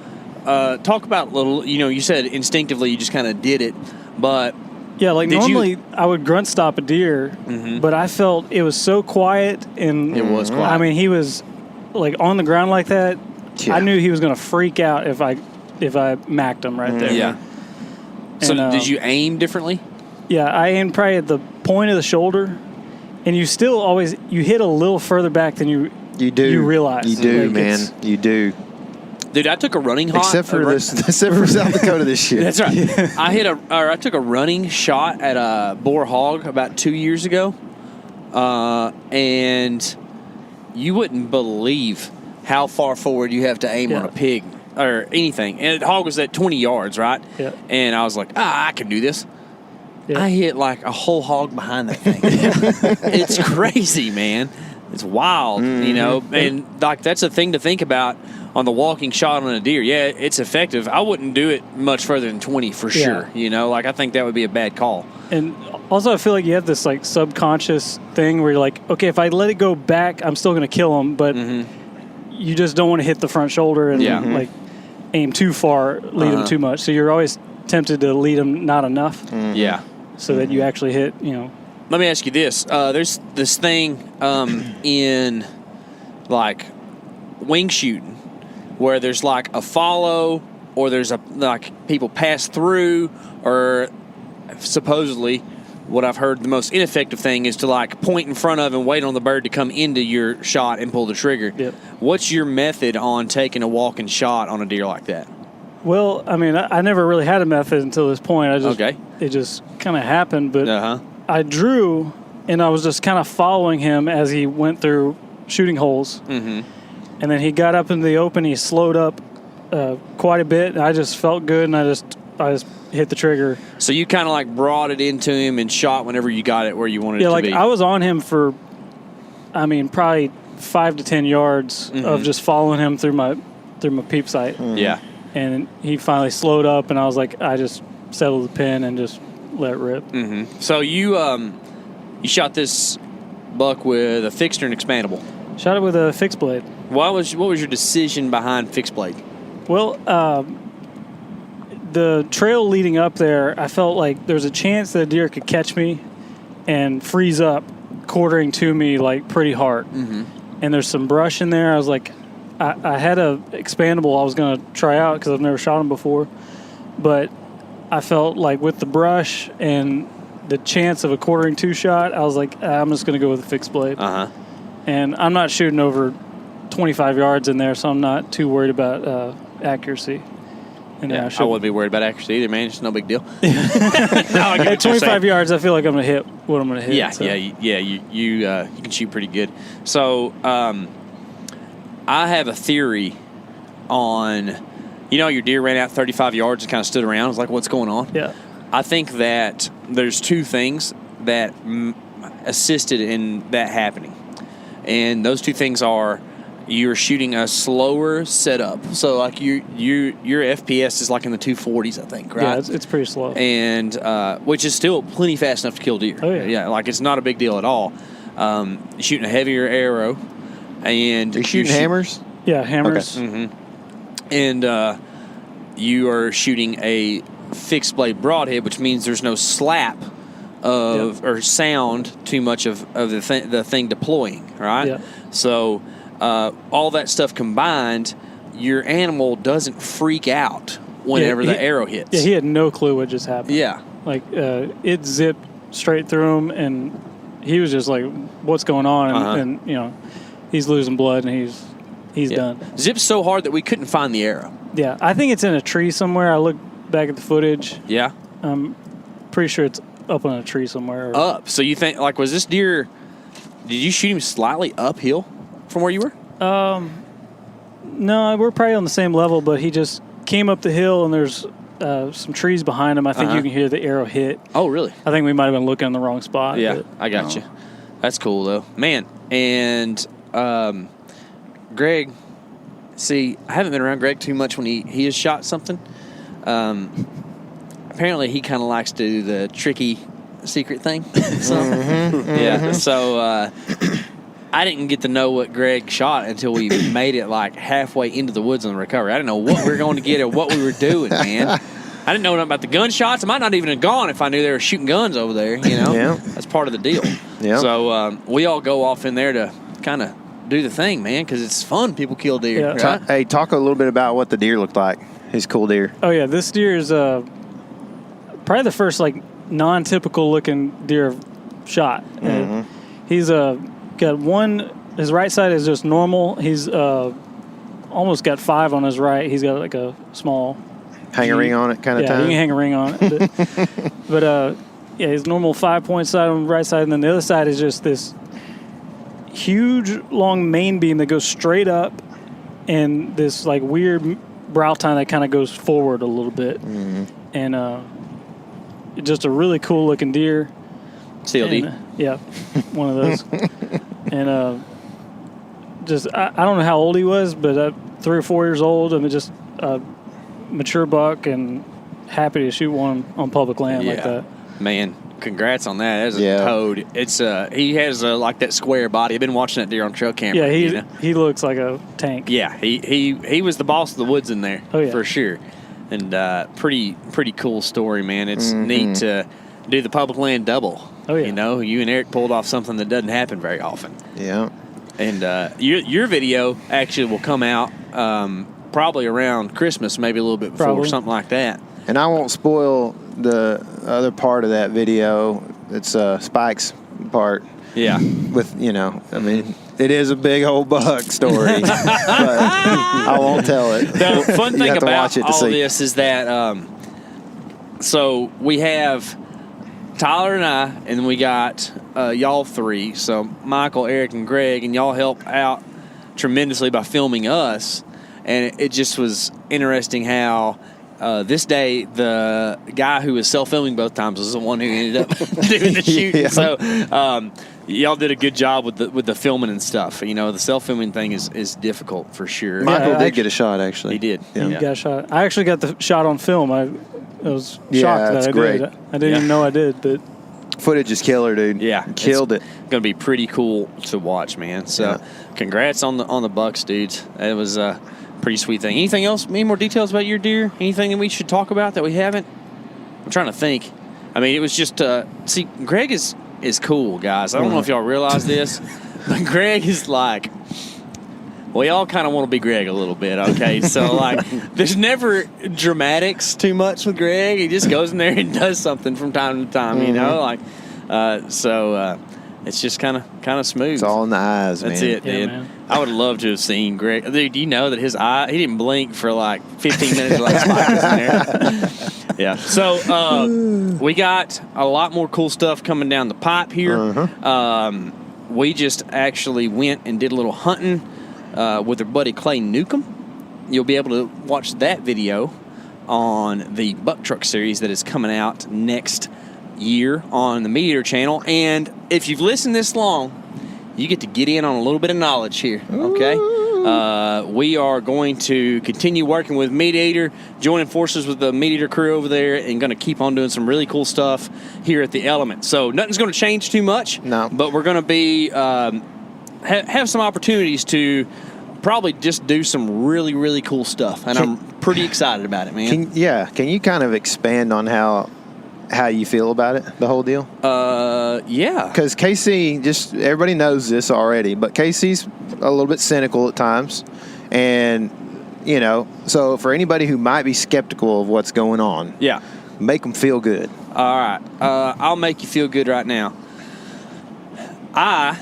talk about a little, you know, you said instinctively you just kind of did it, but... Yeah, like normally I would grunt stop a deer, but I felt it was so quiet, and It was quiet. I mean, he was like on the ground like that. Yeah. I knew he was going to freak out if I macked him right there. Yeah. So And, did you aim differently? Yeah, I aimed probably at the point of the shoulder, and you still always hit a little further back than you realize. You do, Like, man. You do. Dude, I took a running hot. Except for South Dakota this year. That's right. I took a running shot at a boar hog about 2 years ago, and you wouldn't believe how far forward you have to aim on a pig or anything. And the hog was at 20 yards, right? Yeah. And I was like, I can do this. Yeah. I hit like a whole hog behind that thing. It's crazy, man. It's wild, you know. And like that's a thing to think about on the walking shot on a deer. Yeah, it's effective. I wouldn't do it much further than 20 for sure. You know, like I think that would be a bad call. And also, I feel like you have this like subconscious thing where you're like, okay, if I let it go back, I'm still going to kill him, but you just don't want to hit the front shoulder and like aim too far, lead him too much. So you're always tempted to lead him not enough. Yeah. So that you actually hit, you know. Let me ask you this. There's this thing in like wing shooting where there's like a follow or there's a like people pass through, or supposedly what I've heard the most ineffective thing is to like point in front of and wait on the bird to come into your shot and pull the trigger. Yep. What's your method on taking a walking shot on a deer like that? Well, I mean, I never really had a method until this point. It just kind of happened, but I drew, and I was just kind of following him as he went through shooting holes. And then he got up into the open. He slowed up quite a bit, and I just felt good, and I just hit the trigger. So you kind of like brought it into him and shot whenever you got it where you wanted it to like be. I was on him for, I mean, probably 5 to 10 yards of just following him through my peep sight. Yeah. And he finally slowed up, and I was like, I just settled the pin and just let it rip. So you shot this buck with a fixed or an expandable? Shot it with a fixed blade. What was your decision behind fixed blade? Well, the trail leading up there, I felt like there's a chance that a deer could catch me and freeze up, quartering to me like pretty hard. And there's some brush in there. I was like, I had a expandable I was going to try out because I've never shot them before, but I felt like with the brush and the chance of a quartering two shot, I was like, I'm just going to go with a fixed blade. And I'm not shooting over 25 yards in there, so I'm not too worried about accuracy. And I wouldn't be worried about accuracy either, man. It's no big deal. At 25 yards, I feel like I'm going to hit what I'm going to hit. You can shoot pretty good. So I have a theory on, your deer ran out 35 yards and kind of stood around. I was like, what's going on? Yeah. I think that there's two things that assisted in that happening. And those two things are you're shooting a slower setup. So like your FPS is like in the 240s, I think, right? Yeah, it's pretty slow. And which is still plenty fast enough to kill deer. Oh, yeah. Yeah, like it's not a big deal at all. You're shooting a heavier arrow. And you're shooting hammers? Yeah, hammers. Okay. And you are shooting a fixed blade broadhead, which means there's no slap of or sound too much of the thing deploying, right? Yeah. So all that stuff combined, your animal doesn't freak out whenever the arrow hits. Yeah, he had no clue what just happened. Yeah. Like it zipped straight through him, and he was just like, "What's going on?" And he's losing blood, and he's done. Zipped so hard that we couldn't find the arrow. Yeah, I think it's in a tree somewhere. I looked back at the footage. Yeah. I'm pretty sure it's up on a tree somewhere. Up. So you think, like, was this deer, did you shoot him slightly uphill from where you were? No, we're probably on the same level, but he just came up the hill, and there's some trees behind him. I think you can hear the arrow hit. Oh, really? I think we might have been looking in the wrong spot. Yeah, I got you. That's cool, though. Man, and Greg, see, I haven't been around Greg too much when he has shot something. Apparently, he kind of likes to do the tricky secret thing. Yeah, so I didn't get to know what Greg shot until we made it like halfway into the woods on the recovery. I didn't know what we were going to get or what we were doing, man. I didn't know nothing about the gunshots. I might not even have gone if I knew they were shooting guns over there, Yeah. That's part of the deal. Yeah. So we all go off in there to kind of do the thing, man, because it's fun. People kill deer. Yeah. Right? Hey, talk a little bit about what the deer looked like. His cool deer. Oh, yeah, this deer is probably the first, like, non-typical looking deer I've shot. He's got one, his right side is just normal. He's almost got 5 on his right. He's got, like, a small... Hang a ring on it kind of time? Yeah, you can hang a ring on it. But his normal 5-point side on the right side, and then the other side is just this huge, long main beam that goes straight up and this like weird brow tine that kind of goes forward a little bit, and just a really cool looking deer. CLD. And, yeah, one of those. And just I don't know how old he was, but 3 or 4 years old. I mean, just a mature buck and happy to shoot one on public land like that. Man, congrats on that. That's a Yeah. toad. It's he has like that square body. I've been watching that deer on trail camera. Yeah, he looks like a tank. Yeah, he was the boss of the woods in there. Oh, yeah. For sure. And pretty cool story, man. It's neat to do the public land double. Oh, yeah. You know, you and Eric pulled off something that doesn't happen very often. Yeah. And your video actually will come out probably around Christmas, maybe a little bit before, Probably. something like that. And I won't spoil the other part of that video. It's Spike's part. Yeah. With, I mean, it is a big old buck story, but I won't tell it. The fun You thing have to about watch it to all see. this is that so we have Tyler and I, and we got y'all three. So Michael, Eric, and Greg, and y'all help out tremendously by filming us. And it just was interesting how this day the guy who was self-filming both times was the one who ended up doing the shooting. Yeah. So y'all did a good job with the filming and stuff. You know, the self-filming thing is difficult for sure. Michael I did get a shot, actually. He did. Yeah. He got a shot. I actually got the shot on film. I was Yeah, shocked that's that I great. did. I didn't even know I did, but Footage is killer, dude. Yeah, Killed it. Going to be pretty cool to watch, man. So, congrats on the bucks, dudes. It was a pretty sweet thing. Anything else? Any more details about your deer? Anything that we should talk about that we haven't? I'm trying to think. I mean, it was just see, Greg is cool, guys. I don't know if y'all realize this, but Greg is like. We all kind of want to be Greg a little bit, okay? So, like, there's never dramatics too much with Greg. He just goes in there and does something from time to time, you know? Like, so it's just kind of smooth. It's all in the eyes, That's man. it, Yeah, dude. man. I would love to have seen Greg. Dude, do you know that his eye, he didn't blink for like 15 minutes like Spike was in there. Yeah. So, we got a lot more cool stuff coming down the pipe here. We just actually went and did a little hunting with our buddy Clay Newcomb. You'll be able to watch that video on the Buck Truck series that is coming out next year on the Meat Eater channel. And if you've listened this long, you get to get in on a little bit of knowledge here, okay? We are going to continue working with Meat Eater, joining forces with the Meat Eater crew over there, and going to keep on doing some really cool stuff here at the Element. So nothing's going to change too much, No. but we're going to be have some opportunities to probably just do some really, really cool stuff, and I'm pretty excited about it, man. Can you kind of expand on how you feel about it, the whole deal? Yeah. Because Casey, just everybody knows this already, but Casey's a little bit cynical at times, and so for anybody who might be skeptical of what's going on, Yeah. make them feel good. All right. I'll make you feel good right now. I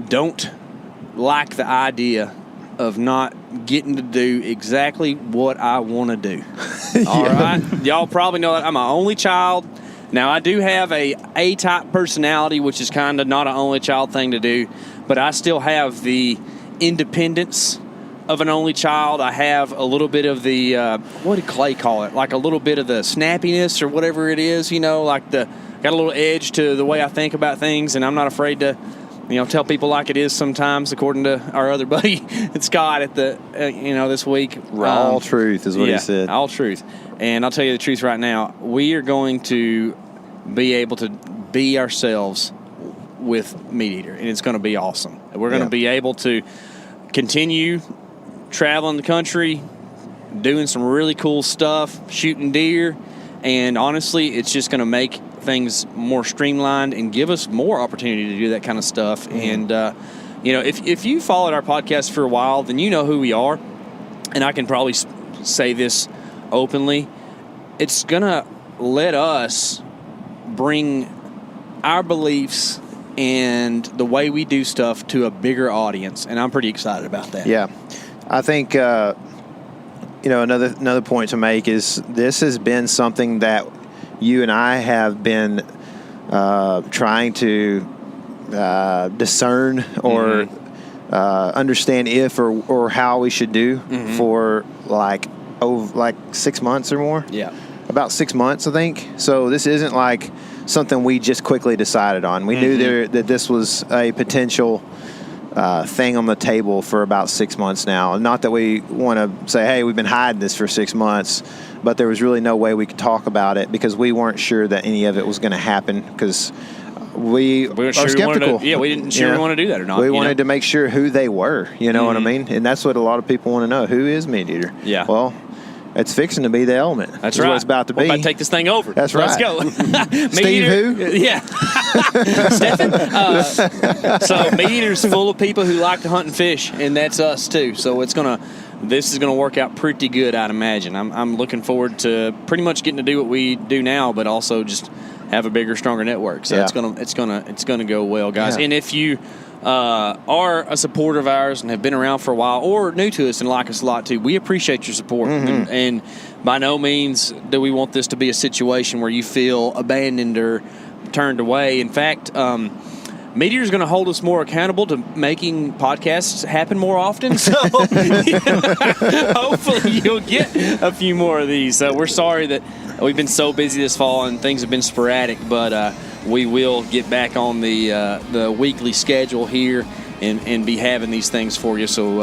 don't like the idea of not getting to do exactly what I want to do. All right? Y'all probably know that I'm an only child. Now, I do have a A-type personality, which is kind of not an only child thing to do, but I still have the independence of an only child. I have a little bit of the, what did Clay call it? Like a little bit of the snappiness or whatever it is, like got a little edge to the way I think about things, and I'm not afraid to tell people like it is sometimes, according to our other buddy, Scott, at the, this week. Raw truth is what he said. All truth. And I'll tell you the truth right now. We are going to be able to be ourselves with Meat Eater, and it's going to be awesome. We're going to be able to continue traveling the country, doing some really cool stuff, shooting deer, and honestly, it's just going to make things more streamlined and give us more opportunity to do that kind of stuff. And if you followed our podcast for a while, then you know who we are, and I can probably say this openly. It's gonna let us bring our beliefs and the way we do stuff to a bigger audience, and I'm pretty excited about that. Yeah, I think another point to make is this has been something that you and I have been trying to discern or understand if or how we should do for like 6 months or more. Yeah. About 6 months, I think. So this isn't like something we just quickly decided on. We knew that this was a potential thing on the table for about 6 months now. Not that we want to say, hey, we've been hiding this for 6 months, but there was really no way we could talk about it because we weren't sure that any of it was going to happen because we are sure skeptical. We didn't sure we want to do that or not. We wanted to make sure who they were. You know what I mean? And that's what a lot of people want to know. Who is Meat Eater? Yeah. Well, it's fixing to be the Element. That's right. What it's about to be. We're about to take this thing over. That's right. Let's go. Steve who? Yeah. Stephen. So Meat Eater's full of people who like to hunt and fish, and that's us too. So this is gonna work out pretty good, I'd imagine. I'm looking forward to pretty much getting to do what we do now, but also just have a bigger, stronger network. So it's gonna go well, guys. Yeah. And if you are a supporter of ours and have been around for a while or new to us and like us a lot too, we appreciate your support. And by no means do we want this to be a situation where you feel abandoned or turned away. In fact, Meat Eater's going to hold us more accountable to making podcasts happen more often. So hopefully you'll get a few more of these. We're sorry that we've been so busy this fall and things have been sporadic, but we will get back on the weekly schedule here and be having these things for you. So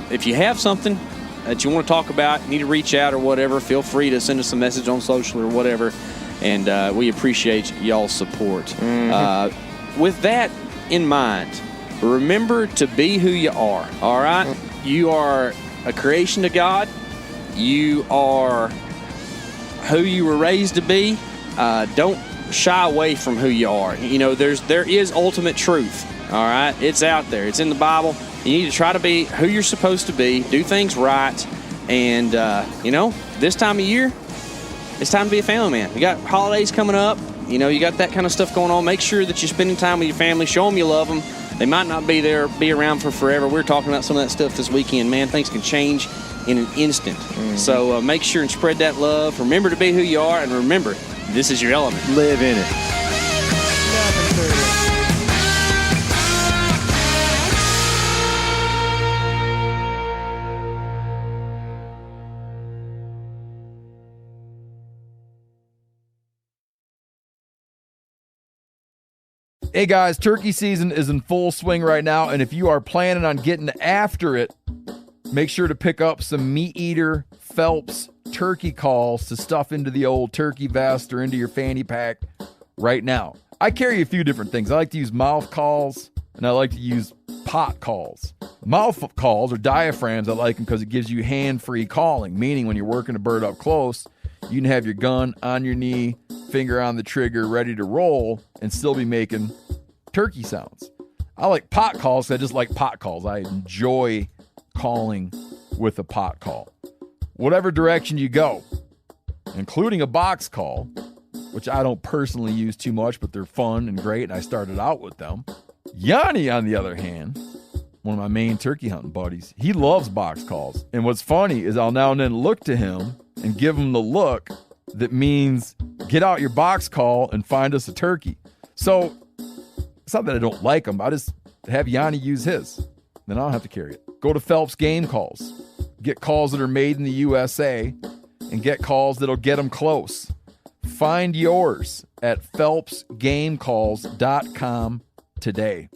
if you have something that you want to talk about, need to reach out or whatever, feel free to send us a message on social or whatever. And we appreciate y'all's support. With that in mind, remember to be who you are, all right? You are a creation of God. You are who you were raised to be. Don't shy away from who you are. You know, there is ultimate truth, all right? It's out there. It's in the Bible. You need to try to be who you're supposed to be, do things right, and, this time of year, it's time to be a family man. You got holidays coming up. You know, you got that kind of stuff going on. Make sure that you're spending time with your family. Show them you love them. They might not be around for forever. We're talking about some of that stuff this weekend. Man, things can change in an instant. So make sure and spread that love. Remember to be who you are, and remember, this is your element. Live in it. Hey guys, turkey season is in full swing right now, and if you are planning on getting after it, make sure to pick up some Meat Eater Phelps turkey calls to stuff into the old turkey vest or into your fanny pack right now. I carry a few different things. I like to use mouth calls, and I like to use pot calls. Mouth calls or diaphragms, I like them because it gives you hand-free calling, meaning when you're working a bird up close, you can have your gun on your knee, finger on the trigger, ready to roll, and still be making turkey sounds. I like pot calls. I just like pot calls. I enjoy calling with a pot call. Whatever direction you go, including a box call, which I don't personally use too much, but they're fun and great, and I started out with them. Yanni, on the other hand, one of my main turkey hunting buddies, he loves box calls. And what's funny is I'll now and then look to him and give him the look that means get out your box call and find us a turkey. So it's not that I don't like them. I just have Yanni use his. Then I don't have to carry it. Go to Phelps Game Calls. Get calls that are made in the USA and get calls that'll get them close. Find yours at phelpsgamecalls.com today.